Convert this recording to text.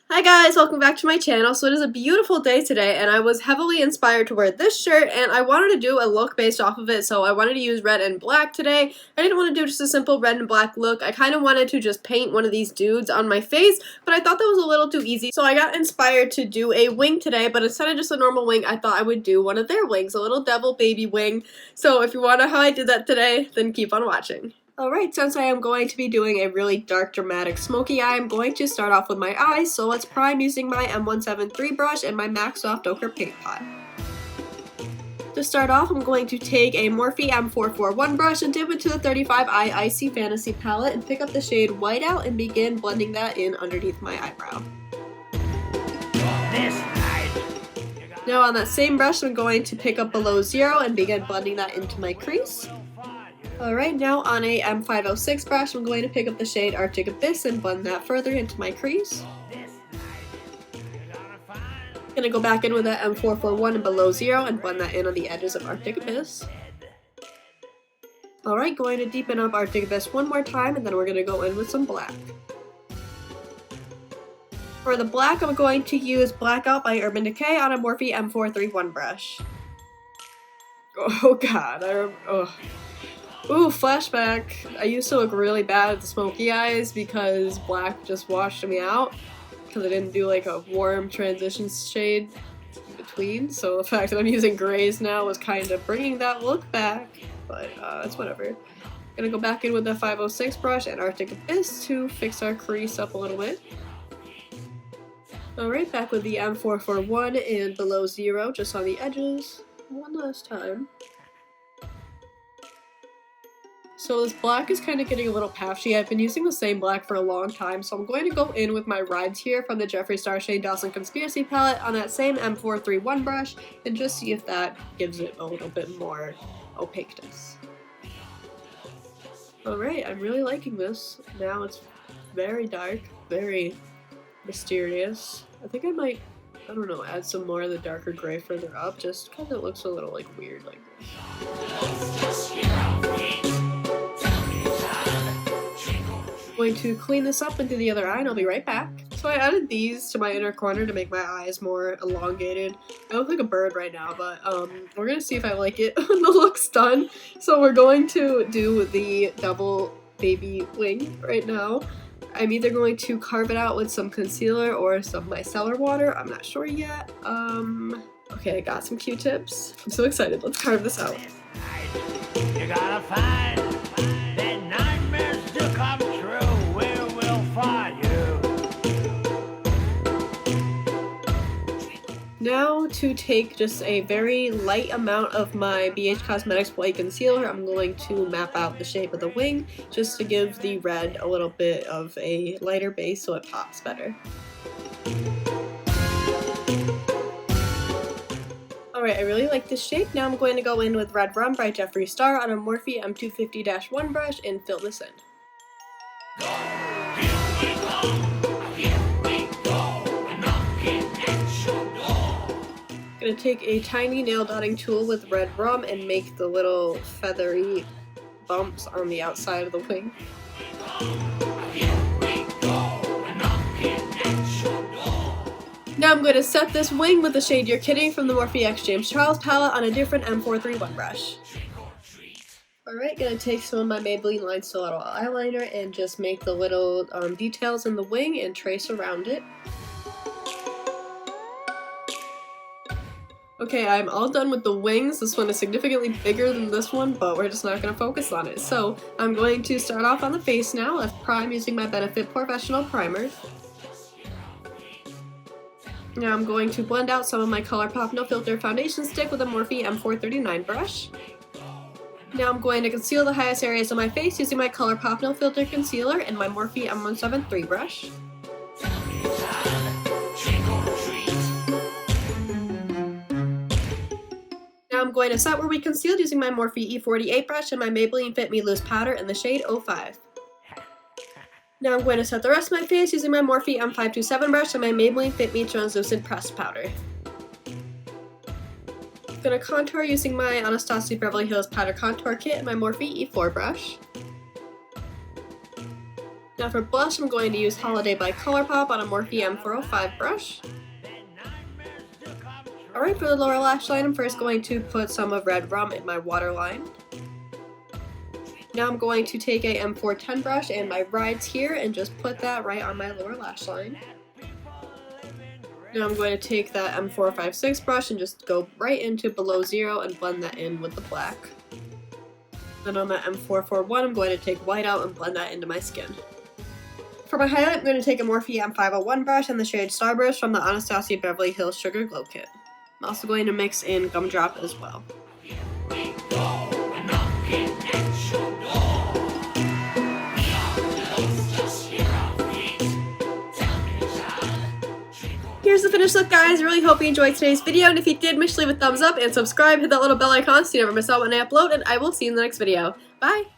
Hi guys, welcome back to my channel. So it is a beautiful day today and I was heavily inspired to wear this shirt and I wanted to do a look based off of it, so I wanted to use red and black today. I didn't want to do just a simple red and black look. I kind of wanted to just paint one of these dudes on my face, but I thought that was a little too easy. So I got inspired to do a wing today, but instead of just a normal wing, I thought I would do one of their wings, a little devil baby wing. So if you want to know how I did that today, then keep on watching. Alright, since I am going to be doing a really dark, dramatic, smoky eye, I'm going to start off with my eyes, so let's prime using my M173 brush and my MAC Soft Ochre Paint Pot. To start off, I'm going to take a Morphe M441 brush and dip into the 35i Icy Fantasy palette and pick up the shade Whiteout and begin blending that in underneath my eyebrow. Now on that same brush, I'm going to pick up Below Zero and begin blending that into my crease. Alright, now on a M506 brush, I'm going to pick up the shade Arctic Abyss and blend that further into my crease. I'm going to go back in with that M441 and Below Zero and blend that in on the edges of Arctic Abyss. Alright, going to deepen up Arctic Abyss one more time and then we're going to go in with some black. For the black, I'm going to use Blackout by Urban Decay on a Morphe M431 brush. Oh god, Ooh, flashback. I used to look really bad with the smoky eyes because black just washed me out because I didn't do like a warm transition shade in between, so the fact that I'm using grays now was kind of bringing that look back, but it's whatever. Gonna go back in with the 506 brush and Arctic Abyss to fix our crease up a little bit. Alright, back with the M441 and Below Zero just on the edges one last time. So this black is kind of getting a little patchy. I've been using the same black for a long time, so I'm going to go in with my Rides here from the Jeffree Star Shane Dawson Conspiracy palette on that same M431 brush and just see if that gives it a little bit more opaqueness. Alright, I'm really liking this. Now it's very dark, very mysterious. I think I might, I don't know, add some more of the darker gray further up just because it looks a little like weird like this. I'm going to clean this up into the other eye and I'll be right back. So I added these to my inner corner to make my eyes more elongated. I look like a bird right now, but we're gonna see if I like it when the look's done. So we're going to do the double baby wing right now. I'm either going to carve it out with some concealer or some micellar water. I'm not sure yet. Okay, I got some Q-tips. I'm so excited. Let's carve this out. You gotta find that nightmares do come true. Where we'll find you. Now to take just a very light amount of my BH Cosmetics White Concealer, I'm going to map out the shape of the wing just to give the red a little bit of a lighter base so it pops better. Alright, I really like this shape. Now I'm going to go in with Red Rum by Jeffree Star on a Morphe M250-1 brush and fill this in. I'm going to take a tiny nail dotting tool with Red Rum and make the little feathery bumps on the outside of the wing. Now I'm going to set this wing with the shade You're Kidding from the Morphe X James Charles palette on a different M431 brush. Alright, gonna take some of my Maybelline Line Stiletto eyeliner and just make the little details in the wing and trace around it. Okay, I'm all done with the wings. This one is significantly bigger than this one, but we're just not going to focus on it. So I'm going to start off on the face now. Let's prime using my Benefit Professional Primer. Now I'm going to blend out some of my ColourPop No Filter foundation stick with a Morphe M439 brush. Now I'm going to conceal the highest areas of my face using my ColourPop No Filter concealer and my Morphe M173 brush. Now I'm going to set where we concealed using my Morphe E48 brush and my Maybelline Fit Me Loose powder in the shade 05. Now I'm going to set the rest of my face using my Morphe M527 brush and my Maybelline Fit Me Translucent Pressed powder. I'm going to contour using my Anastasia Beverly Hills Powder Contour Kit and my Morphe E4 brush. Now for blush, I'm going to use Holiday by ColourPop on a Morphe M405 brush. Alright, for the lower lash line, I'm first going to put some of Red Rum in my waterline. Now I'm going to take a M410 brush and my rides here and just put that right on my lower lash line. Now I'm going to take that M456 brush and just go right into below zero and blend that in with the black. Then on that M441, I'm going to take white out and blend that into my skin. For my highlight, I'm going to take a Morphe M501 brush and the shade Starburst from the Anastasia Beverly Hills Sugar Glow Kit. I'm also going to mix in Gumdrop as well. Here's the finished look, guys. I really hope you enjoyed today's video, and if you did, make sure to leave a thumbs up and subscribe, hit that little bell icon so you never miss out when I upload, and I will see you in the next video. Bye!